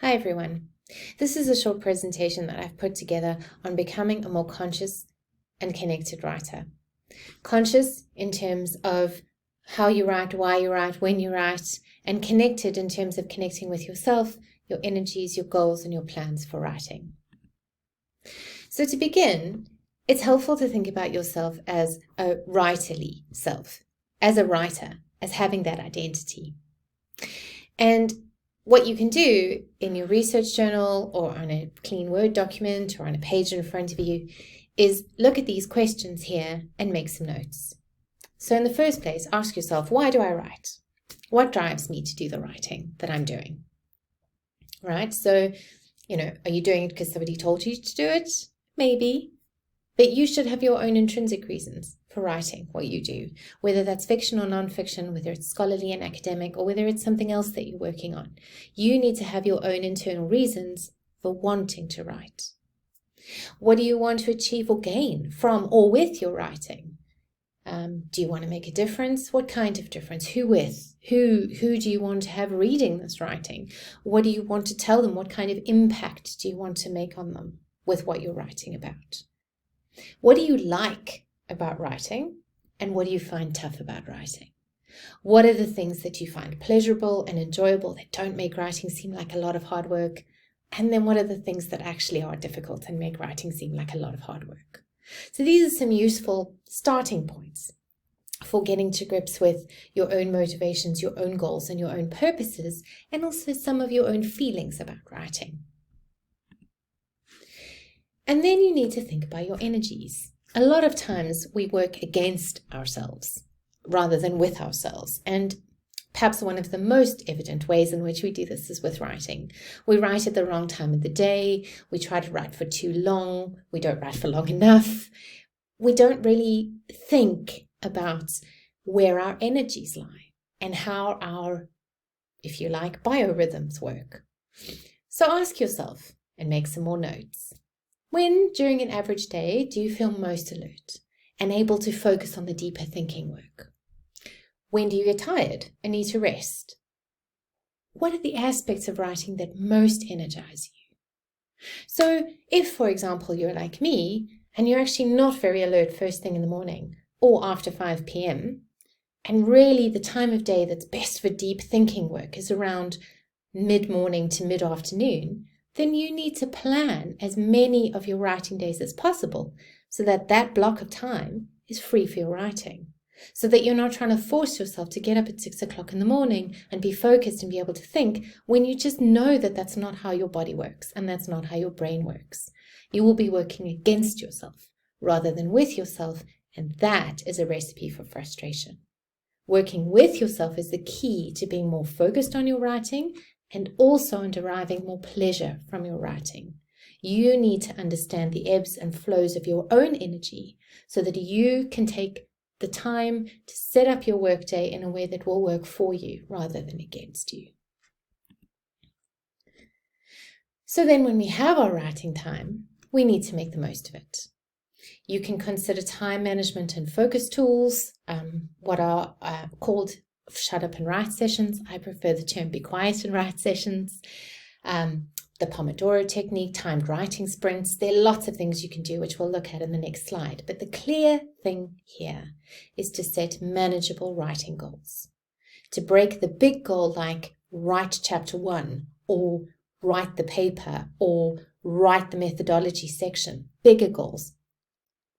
Hi everyone. This is a short presentation that I've put together on becoming a more conscious and connected writer. Conscious in terms of how you write, why you write, when you write, and connected in terms of connecting with yourself, your energies, your goals, and your plans for writing. So to begin, it's helpful to think about yourself as a writerly self, as a writer, as having that identity. And what you can do in your research journal or on a clean Word document or on a page in front of you is look at these questions here and make some notes. So in the first place, ask yourself, why do I write? What drives me to do the writing that I'm doing? Right? So, are you doing it because somebody told you to do it? Maybe. But you should have your own intrinsic reasons for writing what you do, whether that's fiction or non-fiction, whether it's scholarly and academic, or whether it's something else that you're working on. You need to have your own internal reasons for wanting to write. What do you want to achieve or gain from or with your writing? Do you want to make a difference? What kind of difference? Who with? Who do you want to have reading this writing? What do you want to tell them? What kind of impact do you want to make on them with what you're writing about? What do you like about writing, and what do you find tough about writing? What are the things that you find pleasurable and enjoyable that don't make writing seem like a lot of hard work? And then what are the things that actually are difficult and make writing seem like a lot of hard work? So these are some useful starting points for getting to grips with your own motivations, your own goals, and your own purposes, and also some of your own feelings about writing. And then you need to think about your energies. A lot of times we work against ourselves rather than with ourselves. And perhaps one of the most evident ways in which we do this is with writing. We write at the wrong time of the day. We try to write for too long. We don't write for long enough. We don't really think about where our energies lie and how our, if you like, biorhythms work. So ask yourself and make some more notes. When, during an average day, do you feel most alert and able to focus on the deeper thinking work? When do you get tired and need to rest? What are the aspects of writing that most energize you? So if, for example, you're like me and you're actually not very alert first thing in the morning or after 5 p.m., and really the time of day that's best for deep thinking work is around mid-morning to mid-afternoon, then you need to plan as many of your writing days as possible so that that block of time is free for your writing. So that you're not trying to force yourself to get up at 6 o'clock in the morning and be focused and be able to think when you just know that that's not how your body works and that's not how your brain works. You will be working against yourself rather than with yourself, and that is a recipe for frustration. Working with yourself is the key to being more focused on your writing and also on deriving more pleasure from your writing. You need to understand the ebbs and flows of your own energy so that you can take the time to set up your workday in a way that will work for you rather than against you. So then when we have our writing time, we need to make the most of it. You can consider time management and focus tools, what are called shut up and write sessions. I prefer the term be quiet and write sessions. The Pomodoro technique, timed writing sprints. There are lots of things you can do, which we'll look at in the next slide. But the clear thing here is to set manageable writing goals. To break the big goal like write chapter 1 or write the paper or write the methodology section, bigger goals.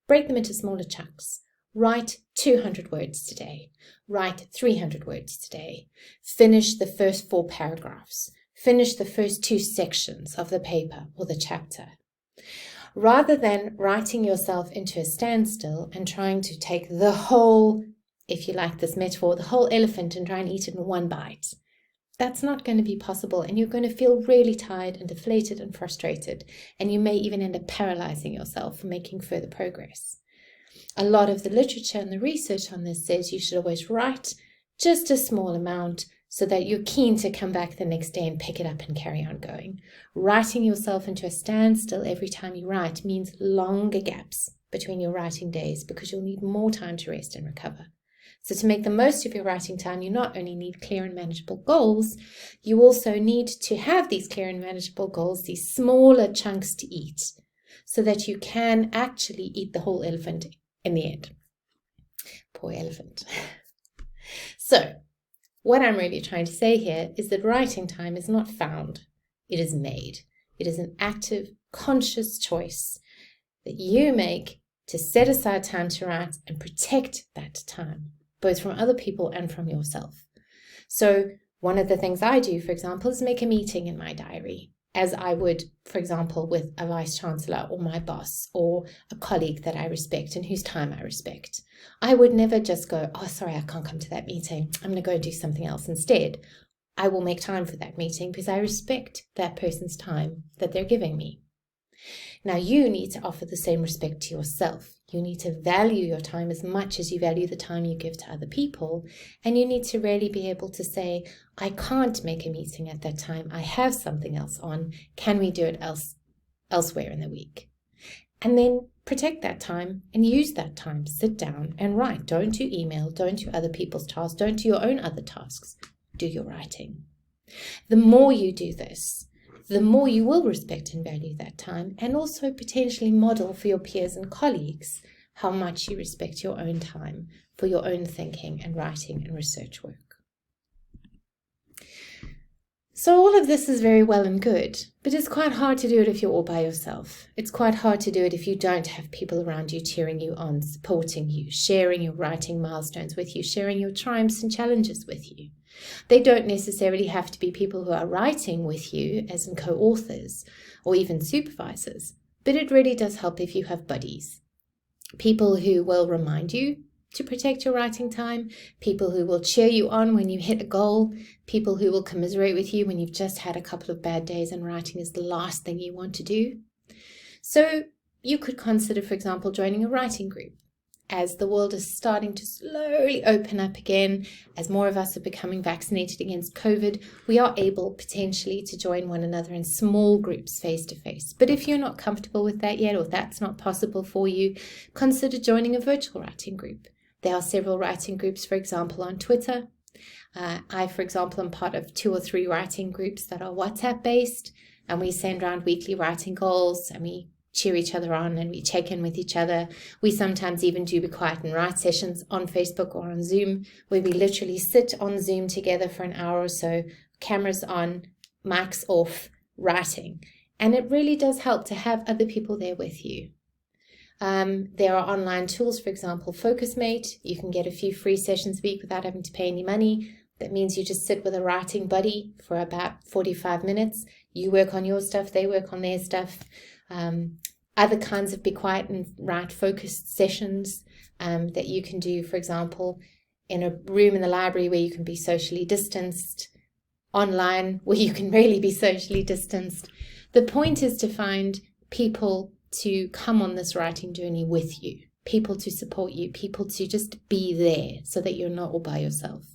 Break them into smaller chunks. Write 200 words today. Write 300 words today. Finish the first 4 paragraphs. Finish the first 2 sections of the paper or the chapter. Rather than writing yourself into a standstill and trying to take the whole, if you like this metaphor, the whole elephant and try and eat it in one bite. That's not going to be possible, and you're going to feel really tired and deflated and frustrated, and you may even end up paralyzing yourself from making further progress. A lot of the literature and the research on this says you should always write just a small amount so that you're keen to come back the next day and pick it up and carry on going. Writing yourself into a standstill every time you write means longer gaps between your writing days because you'll need more time to rest and recover. So to make the most of your writing time, you not only need clear and manageable goals, you also need to have these clear and manageable goals, these smaller chunks to eat, so that you can actually eat the whole elephant in the end. Poor elephant. So what I'm really trying to say here is that writing time is not found, it is made. It is an active, conscious choice that you make to set aside time to write and protect that time, both from other people and from yourself. So one of the things I do, for example, is make a meeting in my diary, as I would, for example, with a vice chancellor or my boss or a colleague that I respect and whose time I respect. I would never just go, oh, sorry, I can't come to that meeting. I'm going to go do something else instead. I will make time for that meeting because I respect that person's time that they're giving me. Now, you need to offer the same respect to yourself. You need to value your time as much as you value the time you give to other people. And you need to really be able to say, I can't make a meeting at that time. I have something else on. Can we do it elsewhere in the week? And then protect that time and use that time. Sit down and write. Don't do email. Don't do other people's tasks. Don't do your own other tasks. Do your writing. The more you do this, the more you will respect and value that time, and also potentially model for your peers and colleagues how much you respect your own time for your own thinking and writing and research work. So all of this is very well and good, but it's quite hard to do it if you're all by yourself. It's quite hard to do it if you don't have people around you cheering you on, supporting you, sharing your writing milestones with you, sharing your triumphs and challenges with you. They don't necessarily have to be people who are writing with you, as in co-authors or even supervisors, but it really does help if you have buddies. People who will remind you to protect your writing time, people who will cheer you on when you hit a goal, people who will commiserate with you when you've just had a couple of bad days and writing is the last thing you want to do. So you could consider, for example, joining a writing group. As the world is starting to slowly open up again, as more of us are becoming vaccinated against COVID, we are able potentially to join one another in small groups face-to-face. But if you're not comfortable with that yet, or that's not possible for you, consider joining a virtual writing group. There are several writing groups, for example, on Twitter. I, for example, am part of 2 or 3 writing groups that are WhatsApp-based, and we send around weekly writing goals, and we cheer each other on and we check in with each other. We sometimes even do Be Quiet and Write sessions on Facebook or on Zoom, where we literally sit on Zoom together for an hour or so, cameras on, mics off, writing. And it really does help to have other people there with you. There are online tools, for example, FocusMate. You can get a few free sessions a week without having to pay any money. That means you just sit with a writing buddy for about 45 minutes. You work on your stuff, they work on their stuff. Other kinds of Be Quiet and Write focused sessions that you can do, for example, in a room in the library where you can be socially distanced, online where you can really be socially distanced. The point is to find people to come on this writing journey with you, people to support you, people to just be there so that you're not all by yourself.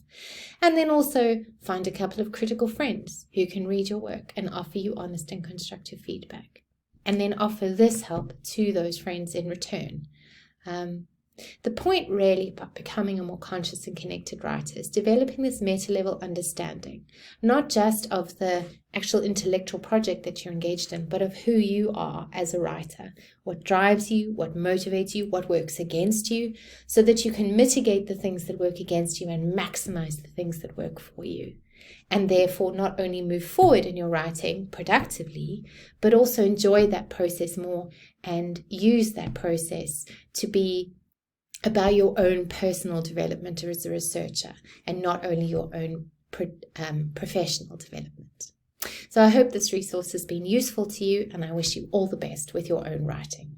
And then also find a couple of critical friends who can read your work and offer you honest and constructive feedback. And then offer this help to those friends in return. The point really about becoming a more conscious and connected writer is developing this meta-level understanding, not just of the actual intellectual project that you're engaged in, but of who you are as a writer, what drives you, what motivates you, what works against you, so that you can mitigate the things that work against you and maximize the things that work for you. And therefore not only move forward in your writing productively, but also enjoy that process more and use that process to be about your own personal development as a researcher and not only your own professional development. So I hope this resource has been useful to you, and I wish you all the best with your own writing.